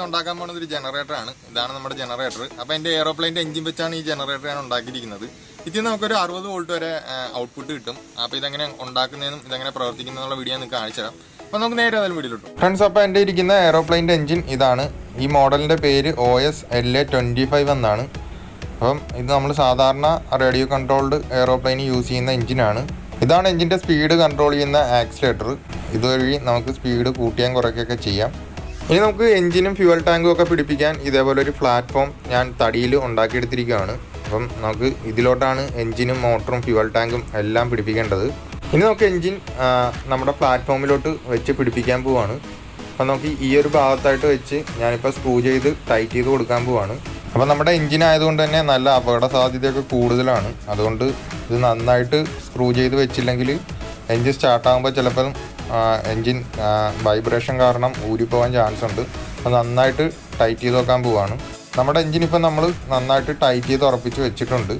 ഇന്ന് ഉണ്ടാക്കാൻ പോകുന്നത് ഒരു ജനറേറ്ററാണ്. ഇതാണ് നമ്മുടെ ജനറേറ്റർ. അപ്പോൾ എൻ്റെ എയ്റോപ്ലെയിൻ്റെ എഞ്ചിൻ വെച്ചാണ് ഈ ജനറേറ്റർ ഞാൻ ഉണ്ടാക്കിയിരിക്കുന്നത്. ഇതിൽ നമുക്കൊരു 60 വോൾട്ട് വരെ ഔട്ട്പുട്ട് കിട്ടും. അപ്പോൾ ഇതെങ്ങനെ ഉണ്ടാക്കുന്നതെന്നും ഇതെങ്ങനെ പ്രവർത്തിക്കുന്നതെന്നുള്ള വീഡിയോ നിങ്ങൾക്ക് കാണിച്ചു തരാം. അപ്പോൾ നമുക്ക് നേരെ അതിൽ വീഡിയോയിലിട്ടു. ഫ്രണ്ട്സ്, അപ്പോൾ എൻ്റെ ഇരിക്കുന്ന എയ്റോപ്ലെയിൻ്റെ എഞ്ചിൻ ഇതാണ്. ഈ മോഡലിൻ്റെ പേര് OS-LA25 എന്നാണ്. അപ്പം ഇത് നമ്മൾ സാധാരണ റേഡിയോ കൺട്രോൾഡ് എയ്റോപ്ലെയിൻ യൂസ് ചെയ്യുന്ന എഞ്ചിനാണ്. ഇതാണ് എഞ്ചിൻ്റെ സ്പീഡ് കൺട്രോൾ ചെയ്യുന്ന ആക്സിലേറ്റർ. ഇതുവഴി നമുക്ക് സ്പീഡ് കൂട്ടിയാൻ കുറയ്ക്കുകയൊക്കെ ചെയ്യാം. ഇനി നമുക്ക് എഞ്ചിനും ഫ്യൂവൽ ടാങ്കും ഒക്കെ പിടിപ്പിക്കാൻ ഇതേപോലെ ഒരു പ്ലാറ്റ്ഫോം ഞാൻ തടിയിൽ ഉണ്ടാക്കിയെടുത്തിരിക്കുകയാണ്. അപ്പം നമുക്ക് ഇതിലോട്ടാണ് എഞ്ചിനും മോട്ടറും ഫ്യൂവൽ ടാങ്കും എല്ലാം പിടിപ്പിക്കേണ്ടത്. ഇനി നമുക്ക് എഞ്ചിൻ നമ്മുടെ പ്ലാറ്റ്ഫോമിലോട്ട് വെച്ച് പിടിപ്പിക്കാൻ പോവാണ്. അപ്പം നമുക്ക് ഈ ഒരു ഭാഗത്തായിട്ട് വെച്ച് ഞാനിപ്പോൾ സ്ക്രൂ ചെയ്ത് ടൈറ്റ് ചെയ്ത് കൊടുക്കാൻ പോവാണ്. അപ്പോൾ നമ്മുടെ എഞ്ചിൻ ആയതുകൊണ്ട് തന്നെ നല്ല അപകട സാധ്യതയൊക്കെ കൂടുതലാണ്. അതുകൊണ്ട് ഇത് നന്നായിട്ട് സ്ക്രൂ ചെയ്ത് വെച്ചില്ലെങ്കിൽ എഞ്ചിൻ സ്റ്റാർട്ടാകുമ്പോൾ ചിലപ്പോൾ എഞ്ചിൻ വൈബ്രേഷൻ കാരണം ഊരിപ്പോകാൻ ചാൻസ് ഉണ്ട്. അപ്പോൾ നന്നായിട്ട് ടൈറ്റ് ചെയ്ത് വെക്കാൻ പോവാണ്. നമ്മുടെ എഞ്ചിൻ ഇപ്പം നമ്മൾ നന്നായിട്ട് ടൈറ്റ് ചെയ്ത് ഉറപ്പിച്ച് വെച്ചിട്ടുണ്ട്.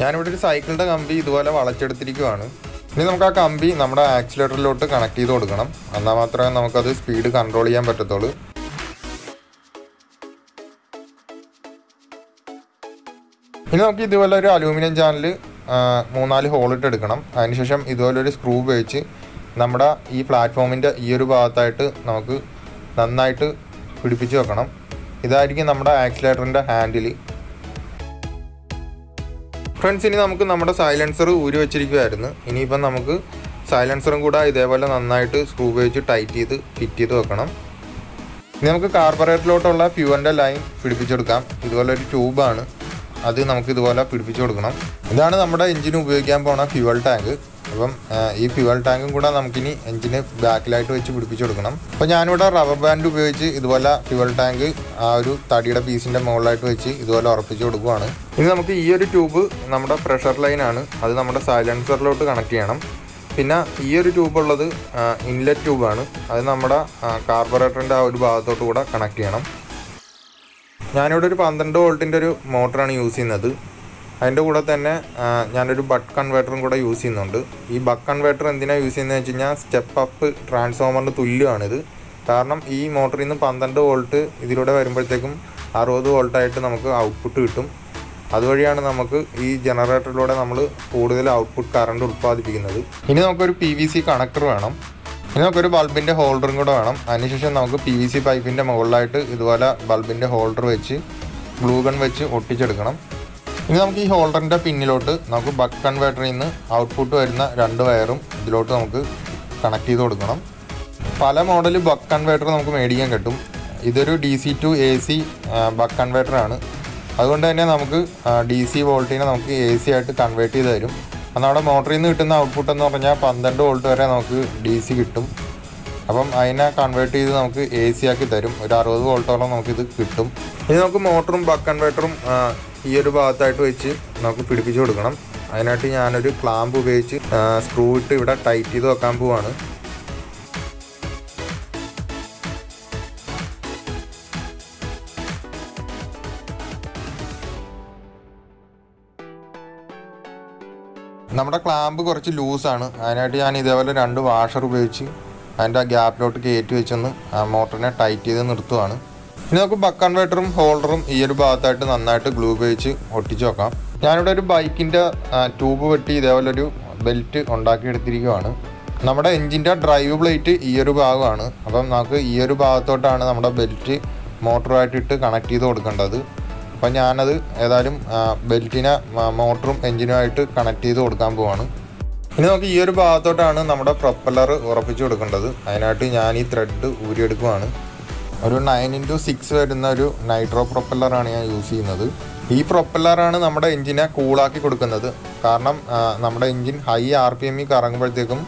ഞാനിവിടെ ഒരു സൈക്കിളിൻ്റെ കമ്പി ഇതുപോലെ വളച്ചെടുത്തിരിക്കുകയാണ്. ഇനി നമുക്ക് ആ കമ്പി നമ്മുടെ ആക്സിലേറ്ററിലോട്ട് കണക്ട് ചെയ്ത് കൊടുക്കണം. എന്നാൽ മാത്രമേ നമുക്കത് സ്പീഡ് കൺട്രോൾ ചെയ്യാൻ പറ്റത്തുള്ളൂ. ഇനി നമുക്ക് ഇതുപോലെ ഒരു അലൂമിനിയം ചാനൽ 3-4 ഹോളിട്ട് എടുക്കണം. അതിനുശേഷം ഇതുപോലെ ഒരു സ്ക്രൂ ഉപയോഗിച്ച് നമ്മുടെ ഈ പ്ലാറ്റ്ഫോമിൻ്റെ ഈ ഒരു ഭാഗത്തായിട്ട് നമുക്ക് നന്നായിട്ട് പിടിപ്പിച്ച് വെക്കണം. ഇതായിരിക്കും നമ്മുടെ ആക്സിലേറ്ററിൻ്റെ ഹാൻഡിൽ. ഫ്രണ്ട്സ്, ഇനി നമുക്ക് നമ്മുടെ സൈലൻസർ ഊരി വെച്ചിരിക്കുമായിരുന്നു. ഇനിയിപ്പം നമുക്ക് സൈലൻസറും കൂടെ ഇതേപോലെ നന്നായിട്ട് സ്ക്രൂ ഉപയോഗിച്ച് ടൈറ്റ് ചെയ്ത് ഫിറ്റ് ചെയ്ത് വെക്കണം. ഇനി നമുക്ക് കാർബറേറ്ററിലോട്ടുള്ള ഫ്യൂവലിൻ്റെ ലൈൻ പിടിപ്പിച്ചെടുക്കാം. ഇതുപോലെ ഒരു ട്യൂബാണ്, അത് നമുക്ക് ഇതുപോലെ പിടിപ്പിച്ച് കൊടുക്കണം. ഇതാണ് നമ്മുടെ എഞ്ചിന് ഉപയോഗിക്കാൻ പോകുന്ന ഫ്യൂവൽ ടാങ്ക്. അപ്പം ഈ ഫ്യൂവൽ ടാങ്കും കൂടെ നമുക്കിനി എഞ്ചിന് ബാക്കിലായിട്ട് വെച്ച് പിടിപ്പിച്ച് കൊടുക്കണം. അപ്പോൾ ഞാനിവിടെ റബ്ബർ ബാൻഡ് ഉപയോഗിച്ച് ഇതുപോലെ ഫ്യൂവൽ ടാങ്ക് ആ ഒരു തടിയുടെ പീസിൻ്റെ മുകളിലായിട്ട് വെച്ച് ഇതുപോലെ ഉറപ്പിച്ച് കൊടുക്കുകയാണ്. ഇനി നമുക്ക് ഈ ഒരു ട്യൂബ് നമ്മുടെ പ്രഷർ ലൈനാണ്, അത് നമ്മുടെ സൈലൻസറിലോട്ട് കണക്ട് ചെയ്യണം. പിന്നെ ഈ ഒരു ട്യൂബ് ഉള്ളത് ഇൻലെറ്റ് ട്യൂബാണ്, അത് നമ്മുടെ കാർബറേറ്ററിൻ്റെ ആ ഒരു ഭാഗത്തോട്ട് കൂടെ കണക്ട് ചെയ്യണം. ഞാനിവിടെ ഒരു 12 വോൾട്ടിൻ്റെ ഒരു മോട്ടറാണ് യൂസ് ചെയ്യുന്നത്. അതിൻ്റെ കൂടെ തന്നെ ഞാനൊരു ബക്ക് കൺവേർട്ടറും കൂടെ യൂസ് ചെയ്യുന്നുണ്ട്. ഈ ബക്ക് കൺവേർട്ടർ എന്തിനാണ് യൂസ് ചെയ്യുന്നത് വെച്ച് കഴിഞ്ഞാൽ സ്റ്റെപ്പ് അപ്പ് ട്രാൻസ്ഫോമറിന് തുല്യമാണിത്. കാരണം ഈ മോട്ടറിൽ നിന്ന് 12 വോൾട്ട് ഇതിലൂടെ വരുമ്പോഴത്തേക്കും 60 വോൾട്ടായിട്ട് നമുക്ക് ഔട്ട്പുട്ട് കിട്ടും. അതുവഴിയാണ് നമുക്ക് ഈ ജനറേറ്ററിലൂടെ നമ്മൾ കൂടുതൽ ഔട്ട്പുട്ട് കറണ്ട് ഉൽപ്പാദിപ്പിക്കുന്നത്. ഇനി നമുക്കൊരു PVC കണക്ടർ വേണം. ഇനി നമുക്കൊരു ബൾബിൻ്റെ ഹോൾഡറും കൂടെ വേണം. അതിനുശേഷം നമുക്ക് PVC പൈപ്പിൻ്റെ മുകളിലായിട്ട് ഇതുപോലെ ബൾബിൻ്റെ ഹോൾഡർ വെച്ച് ഗ്ലൂ ഗൺ വെച്ച് ഒട്ടിച്ചെടുക്കണം. ഇനി നമുക്ക് ഈ ഹോൾഡറിൻ്റെ പിന്നിലോട്ട് നമുക്ക് ബക്ക് കൺവേർട്ടറിൽ നിന്ന് ഔട്ട്പുട്ട് വരുന്ന 2 വയറും ഇതിലോട്ട് നമുക്ക് കണക്ട് ചെയ്ത് കൊടുക്കണം. പല മോഡൽ ബക്ക് കൺവേർട്ടർ നമുക്ക് മേടിക്കാൻ കിട്ടും. ഇതൊരു DC to AC ബക്ക് കൺവേർട്ടറാണ്. അതുകൊണ്ട് തന്നെ നമുക്ക് DC വോൾട്ടിനെ നമുക്ക് AC ആയിട്ട് കൺവേർട്ട് ചെയ്ത് തരും. നമ്മുടെ മോട്ടറിൽ നിന്ന് കിട്ടുന്ന ഔട്ട്പുട്ട് എന്ന് പറഞ്ഞാൽ 12 വോൾട്ട് വരെ നമുക്ക് DC കിട്ടും. അപ്പം അതിനെ കൺവേർട്ട് ചെയ്ത് നമുക്ക് AC ആക്കി തരും. ഒരു 60 വോൾട്ടോളം നമുക്കിത് കിട്ടും. ഇനി നമുക്ക് മോട്ടറും ബക്ക് കൺവേർട്ടറും ഈ ഒരു ഭാഗത്തായിട്ട് വെച്ച് നമുക്ക് പിടിപ്പിച്ച് കൊടുക്കണം. അതിനായിട്ട് ഞാനൊരു ക്ലാമ്പ് ഉപയോഗിച്ച് സ്ക്രൂ ഇട്ട് ഇവിടെ ടൈറ്റ് ചെയ്ത് വെക്കാൻ പോവാണ്. നമ്മുടെ ക്ലാമ്പ് കുറച്ച് ലൂസാണ്. അതിനായിട്ട് ഞാൻ ഇതേപോലെ 2 വാഷർ ഉപയോഗിച്ച് അതിൻ്റെ ആ ഗ്യാപ്പിലോട്ട് കയറ്റി വെച്ചൊന്ന് മോട്ടറിനെ ടൈറ്റ് ചെയ്ത് നിർത്തുവാണ്. ഇനി നമുക്ക് ബക്ക് കൺവേർട്ടറും ഹോൾഡറും ഈ ഒരു ഭാഗത്തായിട്ട് നന്നായിട്ട് ഗ്ലൂ ഉപയോഗിച്ച് ഒട്ടിച്ച് വെക്കാം. ഞാനിവിടെ ഒരു ബൈക്കിൻ്റെ ട്യൂബ് വെട്ടി ഇതേപോലെ ഒരു ബെൽറ്റ് ഉണ്ടാക്കിയെടുത്തിരിക്കുകയാണ്. നമ്മുടെ എഞ്ചിൻ്റെ ഡ്രൈവ് പ്ലേറ്റ് ഈ ഒരു ഭാഗമാണ്. അപ്പം നമുക്ക് ഈ ഒരു ഭാഗത്തോട്ടാണ് നമ്മുടെ ബെൽറ്റ് മോട്ടറുമായിട്ടിട്ട് കണക്ട് ചെയ്ത് കൊടുക്കേണ്ടത്. അപ്പം ഞാനത് ഏതായാലും ബെൽറ്റിനെ മോട്ടറും എഞ്ചിനുമായിട്ട് കണക്ട് ചെയ്ത് കൊടുക്കാൻ പോവാണ്. ഇനി നമുക്ക് ഈ ഒരു ഭാഗത്തോട്ടാണ് നമ്മുടെ പ്രൊപ്പല്ലർ ഉറപ്പിച്ച് കൊടുക്കേണ്ടത്. അതിനായിട്ട് ഞാൻ ഈ ത്രെഡ് ഊരിയെടുക്കുവാണ്. ഒരു 9x6 വരുന്ന ഒരു നൈട്രോ പ്രൊപ്പല്ലറാണ് ഞാൻ യൂസ് ചെയ്യുന്നത്. ഈ പ്രൊപ്പല്ലറാണ് നമ്മുടെ എഞ്ചിനെ കൂളാക്കി കൊടുക്കുന്നത്. കാരണം നമ്മുടെ എഞ്ചിൻ ഹൈ RPM കറങ്ങുമ്പോഴത്തേക്കും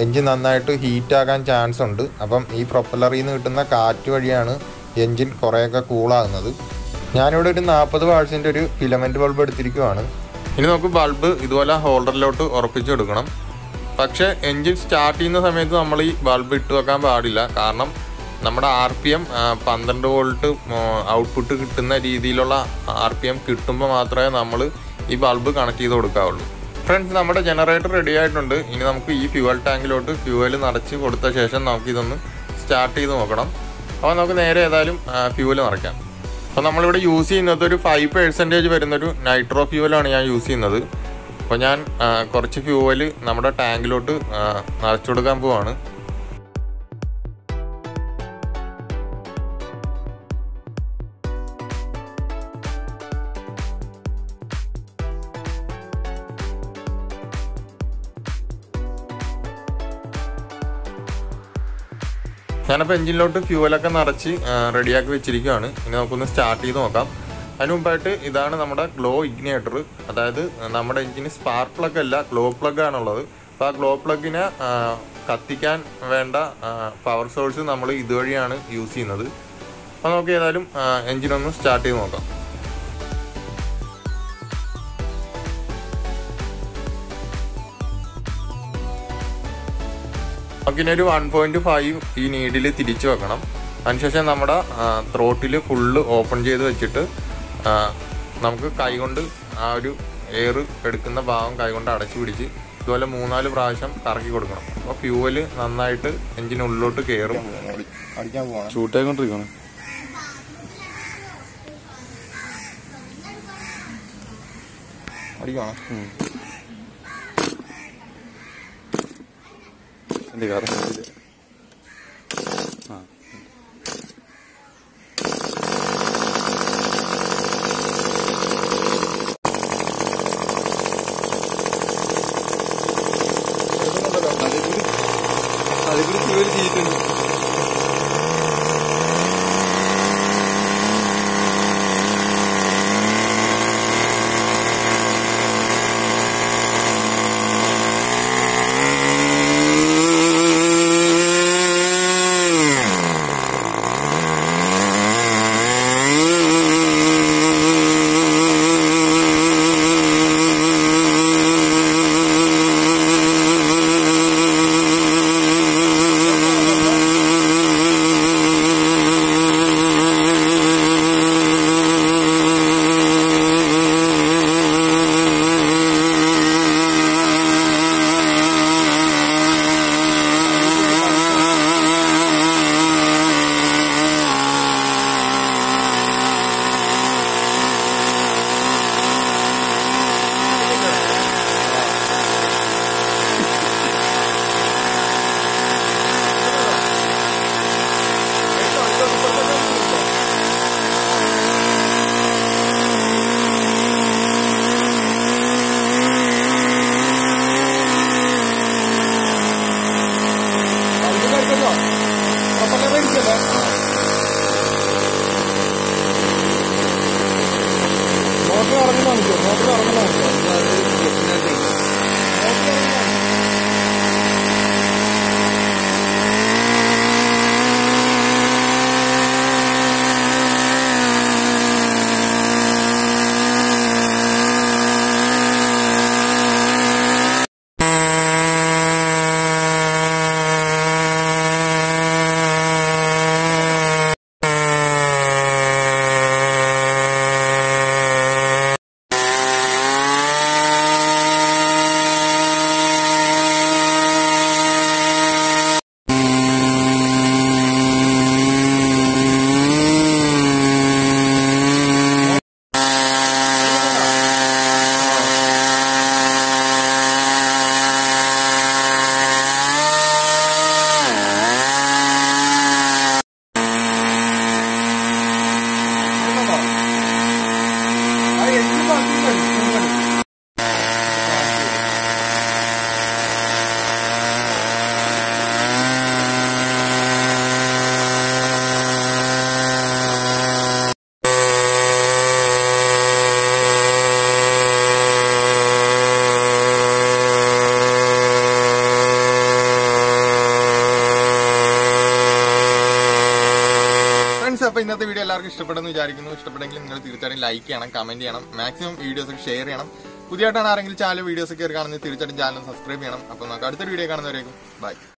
എഞ്ചിൻ നന്നായിട്ട് ഹീറ്റാകാൻ ചാൻസ് ഉണ്ട്. അപ്പം ഈ പ്രൊപ്പല്ലറിൽ നിന്ന് കിട്ടുന്ന കാറ്റ് വഴിയാണ് എഞ്ചിൻ കുറേയൊക്കെ കൂളാകുന്നത്. ഞാനിവിടെ ഒരു 40 വാട്ട്സിൻ്റെ ഒരു ഫിലമെൻറ്റ് ബൾബ് എടുത്തിരിക്കുകയാണ്. ഇനി നമുക്ക് ബൾബ് ഇതുപോലെ ഹോൾഡറിലോട്ട് ഉറപ്പിച്ചെടുക്കണം. പക്ഷേ എഞ്ചിൻ സ്റ്റാർട്ട് ചെയ്യുന്ന സമയത്ത് നമ്മൾ ഈ ബൾബ് ഇട്ട് വെക്കാൻ പാടില്ല. കാരണം നമ്മുടെ RPM 12 വോൾട്ട് ഔട്ട്പുട്ട് കിട്ടുന്ന രീതിയിലുള്ള RPM കിട്ടുമ്പോൾ മാത്രമേ നമ്മൾ ഈ ബൾബ് കണക്ട് ചെയ്ത് കൊടുക്കാവുള്ളൂ. ഫ്രണ്ട്സ്, നമ്മുടെ ജനറേറ്റർ റെഡി ആയിട്ടുണ്ട്. ഇനി നമുക്ക് ഈ ഫ്യൂവൽ ടാങ്കിലോട്ട് ഫ്യൂവൽ നിറച്ച് കൊടുത്ത ശേഷം നമുക്കിതൊന്ന് സ്റ്റാർട്ട് ചെയ്ത് നോക്കണം. അപ്പോൾ നമുക്ക് നേരെ ഏതായാലും ഫ്യൂവൽ നിറയ്ക്കാം. അപ്പോൾ നമ്മളിവിടെ യൂസ് ചെയ്യുന്നത് ഒരു 5% വരുന്നൊരു നൈട്രോ ഫ്യൂവലാണ് ഞാൻ യൂസ് ചെയ്യുന്നത്. അപ്പോൾ ഞാൻ കുറച്ച് ഫ്യൂവൽ നമ്മുടെ ടാങ്കിലോട്ട് നിറച്ചു കൊടുക്കാൻ പോവാണ്. ഞാനപ്പോൾ എഞ്ചിനിലോട്ട് ഫ്യൂവലൊക്കെ നിറച്ച് റെഡിയാക്കി വെച്ചിരിക്കുകയാണ്. ഇനി നമുക്കൊന്ന് സ്റ്റാർട്ട് ചെയ്ത് നോക്കാം. അതിന് മുമ്പായിട്ട് ഇതാണ് നമ്മുടെ ഗ്ലോ ഇഗ്നേറ്റർ. അതായത് നമ്മുടെ എഞ്ചിന് സ്പാർക്ക് പ്ലഗ് അല്ല, ഗ്ലോ പ്ലഗ് ആണുള്ളത്. അപ്പോൾ ആ ഗ്ലോ പ്ലഗിനെ കത്തിക്കാൻ വേണ്ട പവർ സോഴ്സ് നമ്മൾ ഇതുവഴിയാണ് യൂസ് ചെയ്യുന്നത്. അപ്പോൾ നമുക്ക് ഏതായാലും എഞ്ചിനൊന്ന് സ്റ്റാർട്ട് ചെയ്ത് നോക്കാം. നമുക്കിനി ഒരു 1.5 ഈ നീഡിൽ തിരിച്ചു വെക്കണം. അതിനുശേഷം നമ്മുടെ ത്രോട്ടിൽ ഫുള്ള് ഓപ്പൺ ചെയ്ത് വെച്ചിട്ട് നമുക്ക് കൈകൊണ്ട് ആ ഒരു എയർ എടുക്കുന്ന ഭാഗം കൈകൊണ്ട് അടച്ചു പിടിച്ച് ഇതുപോലെ 3-4 പ്രാവശ്യം കറക്കി കൊടുക്കണം. അപ്പോൾ ഫ്യൂവൽ നന്നായിട്ട് എഞ്ചിനുള്ളിലോട്ട് കയറും. അടിക്കാൻ പോകണം, ചൂട്ടായിക്കൊണ്ടിരിക്കണം. അടിക്കണം. എൻ്റെ കാര്യം അതിൽ ഫ്യൂവൽ ചെയ്തിട്ടുണ്ട്. അപ്പോൾ ഇന്നത്തെ വീഡിയോ എല്ലാവർക്കും ഇഷ്ടപ്പെടുന്നു വിചാരിക്കുന്നു. ഇഷ്ടപ്പെട്ടെങ്കിൽ നിങ്ങൾ തീർച്ചയായിട്ടും ലൈക്ക് ചെയ്യണം, കമന്റ് ചെയ്യണം, മാക്സിമം വീഡിയോസ് ഒക്കെ ഷെയർ ചെയ്യണം. പുതിയതായിട്ടാണ് ആരെങ്കിലും ചാനൽ വീഡിയോസ് ഒക്കെ കാണുന്നത് തീർച്ചയായിട്ടും ചാനൽ സബ്സ്ക്രൈബ് ചെയ്യണം. അപ്പോൾ നമുക്ക് അടുത്ത വീഡിയോ കാണുന്നവരേക്കും ബൈ.